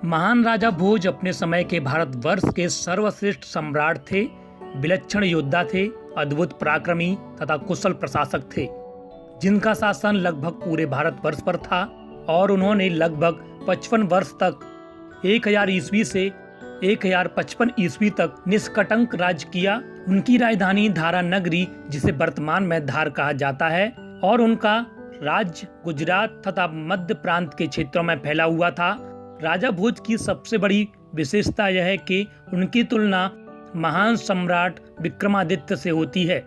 महान राजा भोज अपने समय के भारतवर्ष के सर्वश्रेष्ठ सम्राट थे। विलक्षण योद्धा थे, अद्भुत पराक्रमी तथा कुशल प्रशासक थे, जिनका शासन लगभग पूरे भारतवर्ष पर था और उन्होंने लगभग 55 वर्ष तक 1000 ईस्वी से 1055 ईस्वी तक निष्कटंक राज किया। उनकी राजधानी धारा नगरी, जिसे वर्तमान में धार कहा जाता है, और उनका राज्य गुजरात तथा मध्य प्रांत के क्षेत्रों में फैला हुआ था। राजा भोज की सबसे बड़ी विशेषता यह है कि उनकी तुलना महान सम्राट विक्रमादित्य से होती है।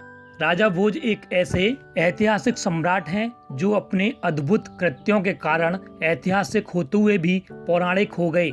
राजा भोज एक ऐसे ऐतिहासिक सम्राट हैं जो अपने अद्भुत कृत्यों के कारण ऐतिहासिक होते हुए भी पौराणिक हो गए,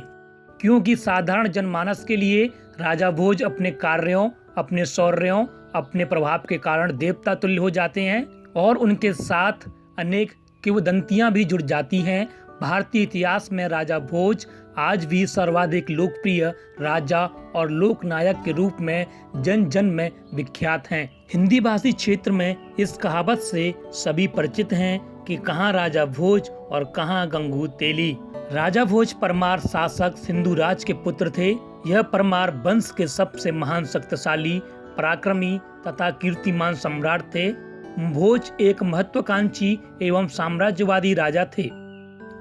क्योंकि साधारण जनमानस के लिए राजा भोज अपने कार्यों, अपने शौर्यों, अपने प्रभाव के कारण देवता तुल्य हो जाते हैं और उनके साथ अनेक किंवदंतियां भी जुड़ जाती हैं। भारतीय इतिहास में राजा भोज आज भी सर्वाधिक लोकप्रिय राजा और लोकनायक के रूप में जन जन में विख्यात हैं। हिंदी भाषी क्षेत्र में इस कहावत से सभी परिचित हैं कि कहाँ राजा भोज और कहाँ गंगू तेली। राजा भोज परमार शासक सिंधु राज के पुत्र थे। यह परमार वंश के सबसे महान, शक्तिशाली, पराक्रमी तथा कीर्तिमान सम्राट थे। भोज एक महत्वाकांक्षी एवं साम्राज्यवादी राजा थे,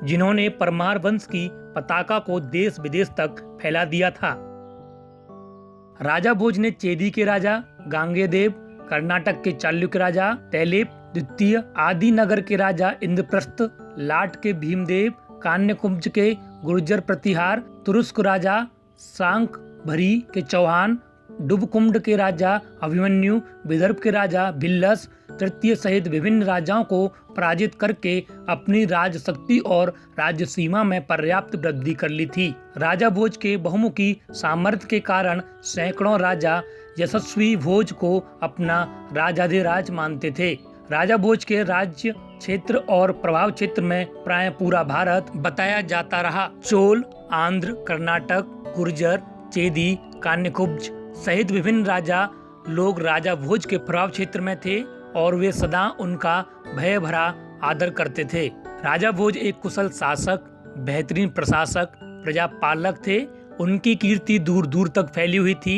जिन्होंने परमार वंश की पताका को देश विदेश तक फैला दिया था। राजा भोज ने चेदी के राजा गांगेयदेव, कर्नाटक के चालुक्य राजा तैलेप द्वितीय, आदि नगर के राजा इंद्रप्रस्थ, लाट के भीमदेव, कान्यकुब्ज के गुर्जर प्रतिहार, तुरुस्क राजा सांक भरी के चौहान, डुबकुंड के राजा अभिमन्यु, विदर्भ के राजा भिल्लस तृतीय सहित विभिन्न राजाओं को पराजित करके अपनी राजशक्ति और राज्य सीमा में पर्याप्त वृद्धि कर ली थी। राजा भोज के बहुमुखी सामर्थ्य के कारण सैकड़ों राजा यशस्वी भोज को अपना राजाधिराज मानते थे। राजा भोज के राज्य क्षेत्र और प्रभाव क्षेत्र में प्राय पूरा भारत बताया जाता रहा। चोल, आंध्र, कर्नाटक, गुर्जर, चेदी, कान्यकुब्ज सहित विभिन्न राजा लोग राजा भोज के प्रभाव क्षेत्र में थे और वे सदा उनका भय भरा आदर करते थे। राजा भोज एक कुशल शासक, बेहतरीन प्रशासक, प्रजापालक थे। उनकी कीर्ति दूर दूर तक फैली हुई थी।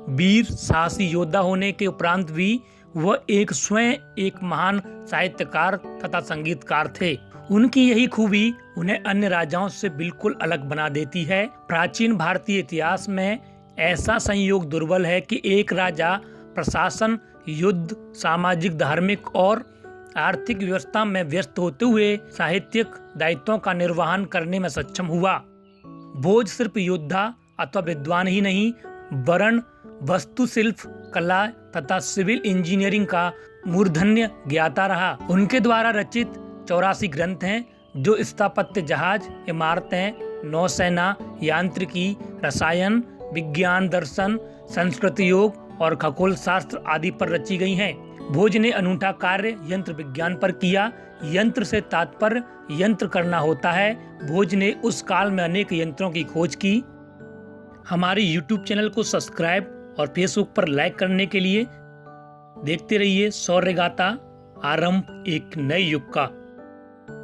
वीर साहसी योद्धा होने के उपरांत भी वह स्वयं एक महान साहित्यकार तथा संगीतकार थे। उनकी यही खूबी उन्हें अन्य राजाओं से बिल्कुल अलग बना देती है। प्राचीन भारतीय इतिहास में ऐसा संयोग दुर्बल है कि एक राजा प्रशासन, युद्ध, सामाजिक, धार्मिक और आर्थिक व्यवस्था में व्यस्त होते हुए साहित्यिक दायित्वों का निर्वहन करने में सक्षम हुआ। भोज सिर्फ योद्धा अथवा विद्वान ही नहीं, वरन वास्तुशिल्प, कला तथा सिविल इंजीनियरिंग का मूर्धन्य ज्ञाता रहा। उनके द्वारा रचित 84 ग्रंथ हैं, जो स्थापत्य, जहाज, इमारतें, नौसेना, यांत्रिकी, रसायन विज्ञान, दर्शन, संस्कृत, योग और खगोल शास्त्र आदि पर रची गई हैं। भोज ने अनूठा कार्य यंत्र विज्ञान पर किया। यंत्र से तात्पर्य यंत्र करना होता है। भोज ने उस काल में अनेक यंत्रों की खोज की। हमारे YouTube चैनल को सब्सक्राइब और फेसबुक पर लाइक करने के लिए देखते रहिए शौर्य गाथा, आरंभ एक नए युग का।